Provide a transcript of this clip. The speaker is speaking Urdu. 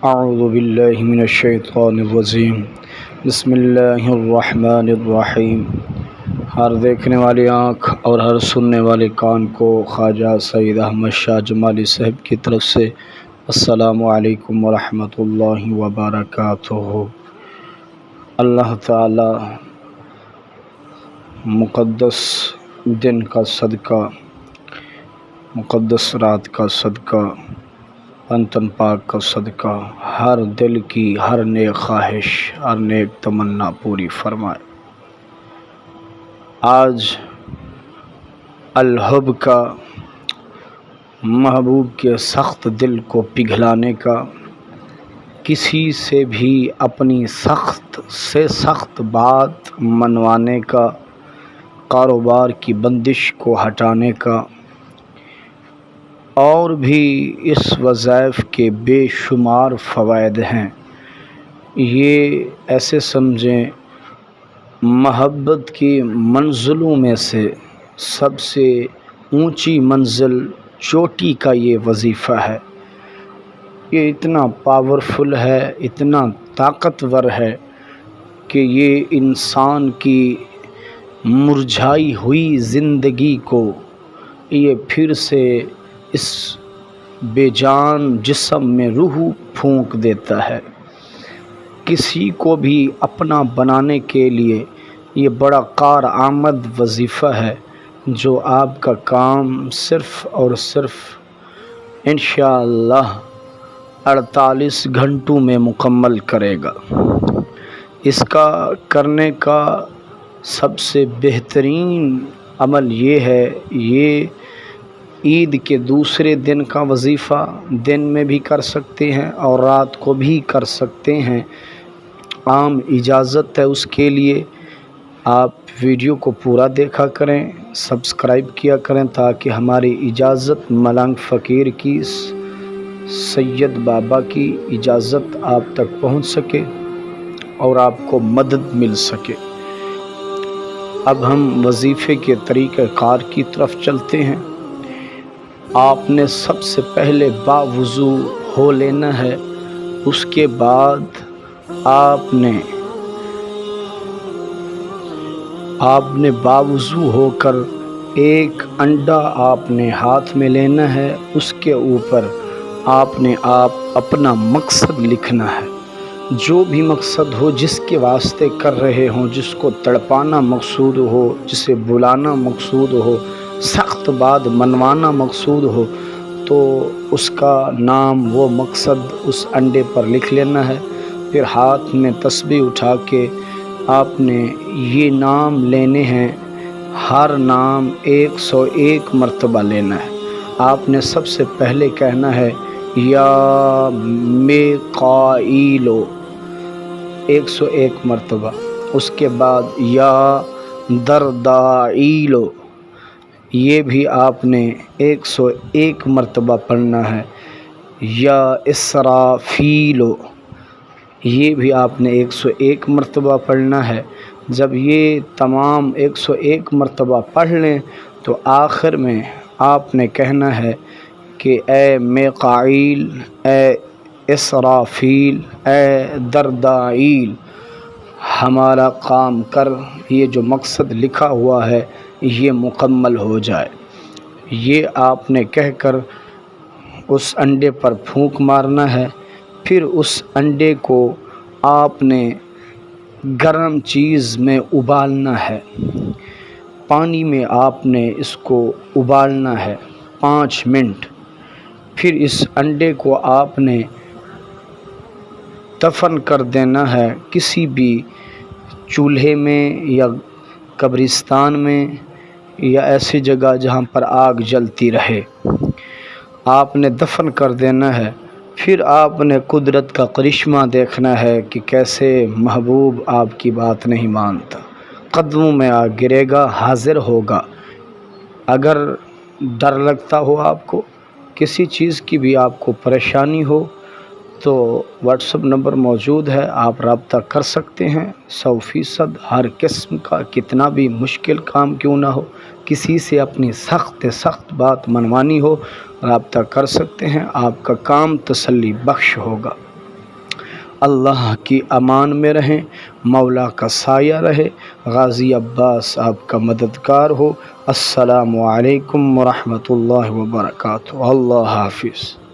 اعوذ باللہ من الشیطان الرجیم بسم اللہ الرحمن الرحیم۔ ہر دیکھنے والی آنکھ اور ہر سننے والے کان کو خواجہ سید احمد شاہ جمالی صاحب کی طرف سے السلام علیکم ورحمۃ اللہ وبرکاتہ۔ اللہ تعالی مقدس دن کا صدقہ، مقدس رات کا صدقہ، انتن پاک کا صدقہ ہر دل کی ہر نیک خواہش، ہر نیک تمنا پوری فرمائے۔ آج الحب کا، محبوب کے سخت دل کو پگھلانے کا، کسی سے بھی اپنی سخت سے سخت بات منوانے کا، کاروبار کی بندش کو ہٹانے کا، اور بھی اس وظائف کے بے شمار فوائد ہیں۔ یہ ایسے سمجھیں محبت کی منزلوں میں سے سب سے اونچی منزل چوٹی کا یہ وظیفہ ہے۔ یہ اتنا پاورفل ہے، اتنا طاقتور ہے کہ یہ انسان کی مرجھائی ہوئی زندگی کو یہ پھر سے اس بے جان جسم میں روح پھونک دیتا ہے۔ کسی کو بھی اپنا بنانے کے لیے یہ بڑا کارآمد وظیفہ ہے، جو آپ کا کام صرف اور صرف انشاءاللہ 48 گھنٹوں میں مکمل کرے گا۔ اس کا کرنے کا سب سے بہترین عمل یہ ہے، یہ عید کے دوسرے دن کا وظیفہ دن میں بھی کر سکتے ہیں اور رات کو بھی کر سکتے ہیں۔ عام اجازت ہے اس کے لیے۔ آپ ویڈیو کو پورا دیکھا کریں، سبسکرائب کیا کریں تاکہ ہماری اجازت، ملنگ فقیر کی، سید بابا کی اجازت آپ تک پہنچ سکے اور آپ کو مدد مل سکے۔ اب ہم وظیفے کے طریقہ کار کی طرف چلتے ہیں۔ آپ نے سب سے پہلے باوضو ہو لینا ہے۔ اس کے بعد آپ نے باوضو ہو کر ایک انڈا آپ نے ہاتھ میں لینا ہے۔ اس کے اوپر آپ نے اپنا مقصد لکھنا ہے، جو بھی مقصد ہو، جس کے واسطے کر رہے ہوں، جس کو تڑپانا مقصود ہو، جسے بلانا مقصود ہو، سخت بات منوانا مقصود ہو، تو اس کا نام، وہ مقصد اس انڈے پر لکھ لینا ہے۔ پھر ہاتھ میں تسبیح اٹھا کے آپ نے یہ نام لینے ہیں۔ ہر نام 101 مرتبہ لینا ہے۔ آپ نے سب سے پہلے کہنا ہے یا میقائیلو 101 مرتبہ۔ اس کے بعد یا دردائیلو، یہ بھی آپ نے 101 مرتبہ پڑھنا ہے۔ یا اسرافیلو، یہ بھی آپ نے 101 مرتبہ پڑھنا ہے۔ جب یہ تمام 101 مرتبہ پڑھ لیں تو آخر میں آپ نے کہنا ہے کہ اے میقائیل، اے اسرافیل، اے دردائیل، ہمارا کام کر، یہ جو مقصد لکھا ہوا ہے یہ مکمل ہو جائے۔ یہ آپ نے کہہ کر اس انڈے پر پھونک مارنا ہے۔ پھر اس انڈے کو آپ نے گرم چیز میں ابالنا ہے۔ پانی میں آپ نے اس کو ابالنا ہے 5 منٹ۔ پھر اس انڈے کو آپ نے دفن کر دینا ہے کسی بھی چولہے میں یا قبرستان میں یا ایسی جگہ جہاں پر آگ جلتی رہے، آپ نے دفن کر دینا ہے۔ پھر آپ نے قدرت کا کرشمہ دیکھنا ہے کہ کیسے محبوب آپ کی بات نہیں مانتا، قدموں میں آ گرے گا، حاضر ہوگا۔ اگر ڈر لگتا ہو، آپ کو کسی چیز کی بھی آپ کو پریشانی ہو، تو واٹس ایپ نمبر موجود ہے، آپ رابطہ کر سکتے ہیں۔ 100% ہر قسم کا کتنا بھی مشکل کام کیوں نہ ہو، کسی سے اپنی سخت بات منوانی ہو، رابطہ کر سکتے ہیں۔ آپ کا کام تسلی بخش ہوگا۔ اللہ کی امان میں رہیں، مولا کا سایہ رہے، غازی عباس آپ کا مددگار ہو۔ السلام علیکم ورحمۃ اللہ وبرکاتہ۔ اللہ حافظ۔